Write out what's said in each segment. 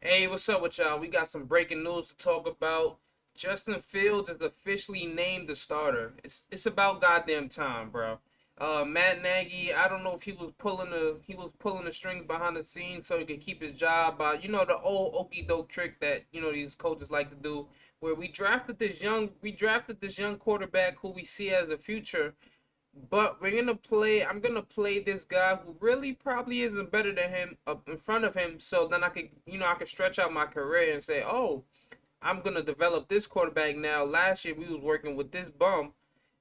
Hey, what's up with y'all? We got some breaking news to talk about. Justin Fields is officially named the starter. It's about goddamn time, bro. Matt Nagy, I don't know if he was pulling the strings behind the scenes so he could keep his job. The old okey doke trick that these coaches like to do, where we drafted this young quarterback who we see as the future, but we're gonna play. I'm gonna play this guy who really probably isn't better than him up in front of him. So then I could stretch out my career and say, oh, I'm gonna develop this quarterback now. Last year we was working with this bum,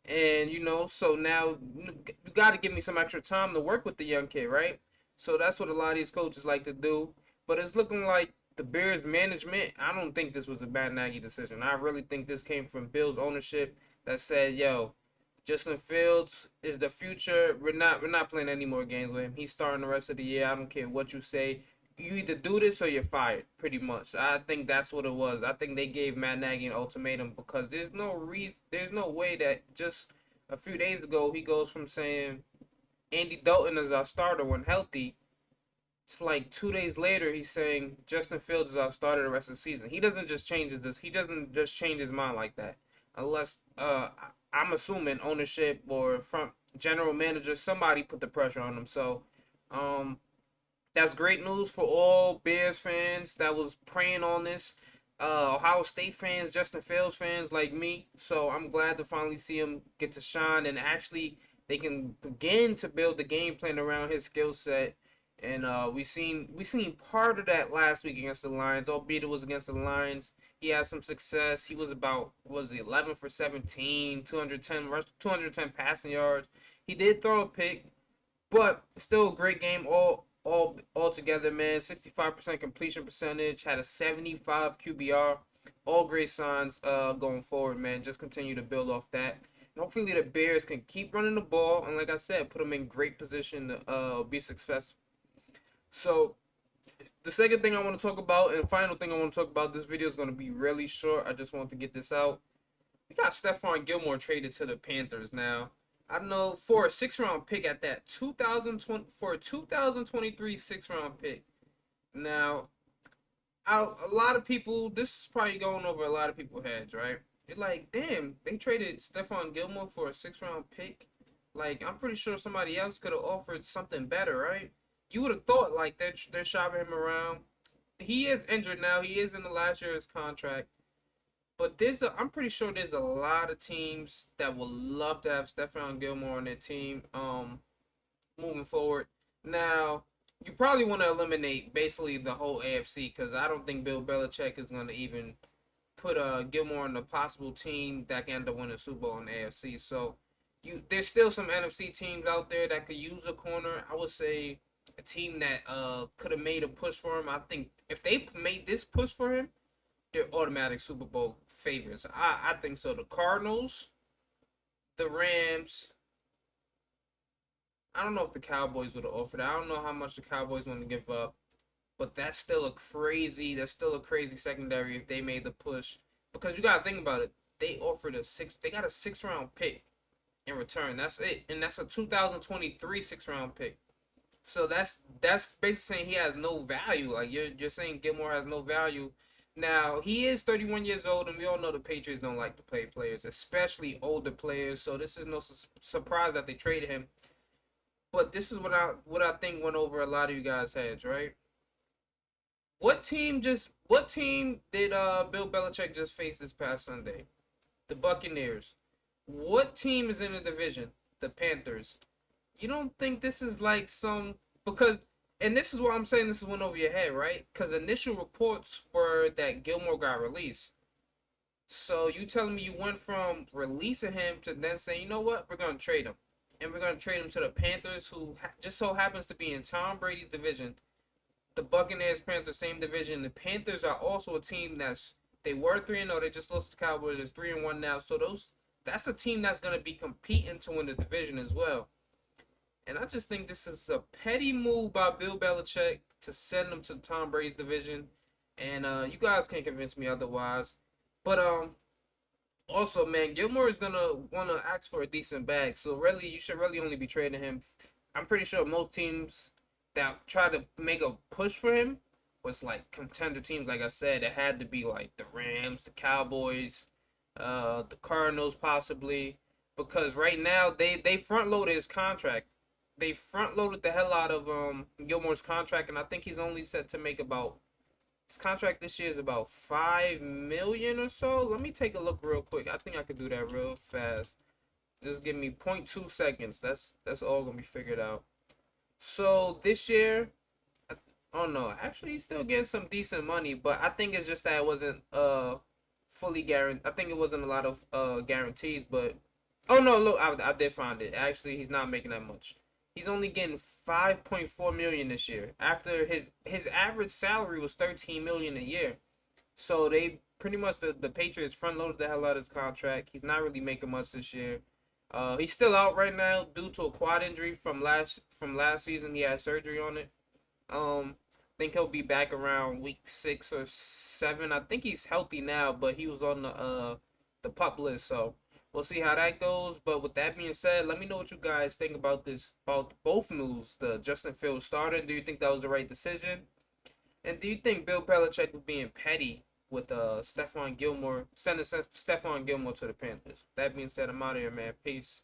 and so now you got to give me some extra time to work with the young kid, right? So that's what a lot of these coaches like to do. But it's looking like the Bears management. I don't think this was a bad Nagy decision. I really think this came from Bills ownership that said, "Yo, Justin Fields is the future. We're not playing any more games with him. He's starting the rest of the year. I don't care what you say. You either do this or you're fired, pretty much." I think that's what it was. I think they gave Matt Nagy an ultimatum because there's no way that just a few days ago he goes from saying Andy Dalton is our starter when healthy. It's like 2 days later he's saying Justin Fields is our starter the rest of the season. He doesn't just change his mind like that, unless I'm assuming ownership or front general manager somebody put the pressure on him. So um that's great news for all Bears fans that was praying on this. Ohio State fans, Justin Fields fans like me. So I'm glad to finally see him get to shine and actually they can begin to build the game plan around his skill set. And we seen part of that last week against the Lions, albeit it was against the Lions. He had some success. He was about was he 11 for 17, 210 passing yards. He did throw a pick, but still a great game all together, man. 65% completion percentage, had a 75 QBR. All great signs going forward, man. Just continue to build off that. And hopefully the Bears can keep running the ball and like I said, put them in great position to be successful. So the second thing I want to talk about and final thing I want to talk about, this video is going to be really short. I just want to get this out. We got Stephon Gilmore traded to the Panthers now. I don't know for a 6 round pick at that 2020 for a 2023 6 round pick. Now, a lot of people, this is probably going over a lot of people's heads, right? They're like, damn, they traded Stephon Gilmore for a 6 round pick. Like, I'm pretty sure somebody else could have offered something better, right? You would have thought like they're shopping him around. He is injured now. He is in the last year of his contract. But I'm pretty sure there's a lot of teams that would love to have Stephon Gilmore on their team. Moving forward. Now, you probably want to eliminate basically the whole AFC because I don't think Bill Belichick is going to even put Gilmore on the possible team that can end up winning the Super Bowl in the AFC. So, there's still some NFC teams out there that could use a corner. I would say a team that could have made a push for him. I think if they made this push for him, they're automatic Super Bowl favorites. I think so. The Cardinals, the Rams. I don't know if the Cowboys would have offered. I don't know how much the Cowboys want to give up, but that's still a crazy secondary if they made the push. Because you gotta think about it. They got a 6 round pick in return. That's it. And that's a 2023 6 round pick. So that's basically saying he has no value. Like you're saying Gilmore has no value. Now he is 31 years old, and we all know the Patriots don't like to play players, especially older players. So this is no surprise that they traded him. But this is what I think went over a lot of you guys' heads, right? What team did Bill Belichick just face this past Sunday? The Buccaneers. What team is in the division? The Panthers. You don't think this is like some because and this is why I'm saying this went over your head, right? Because initial reports were that Gilmore got released. So you telling me you went from releasing him to then saying, you know what, we're gonna trade him, and we're gonna trade him to the Panthers, who just so happens to be in Tom Brady's division. The Buccaneers, Panthers, same division. The Panthers are also a team they were 3-0. They just lost to the Cowboys. They're 3-1 now. So that's a team that's gonna be competing to win the division as well. And I just think this is a petty move by Bill Belichick to send them to Tom Brady's division. And you guys can't convince me otherwise. But also, man, Gilmore is gonna want to ask for a decent bag. So really, you should really only be trading him. I'm pretty sure most teams that try to make a push for him was like contender teams. Like I said, it had to be like the Rams, the Cowboys, the Cardinals possibly, because right now they front loaded his contract. They front loaded the hell out of Gilmore's contract, and I think he's only set to make about his contract this year is about 5 million or so. Let me take a look real quick. I think I could do that real fast. Just give me zero point 0.2 seconds. That's all gonna be figured out. So this year, oh no, actually he's still getting some decent money, but I think it's just that it wasn't fully guaranteed. I think it wasn't a lot of guarantees, but oh no, look, I did find it. Actually, he's not making that much. He's only getting 5.4 million this year. After his average salary was 13 million a year. So they pretty much the Patriots front loaded the hell out of his contract. He's not really making much this year. He's still out right now due to a quad injury from last season. He had surgery on it. Think he'll be back around week 6 or 7. I think he's healthy now, but he was on the pup list, so we'll see how that goes. But with that being said, let me know what you guys think about this, about both news. The Justin Fields starting. Do you think that was the right decision? And do you think Bill Belichick was being petty with Stephon Gilmore, sending Stephon Gilmore to the Panthers? That being said, I'm out of here, man. Peace.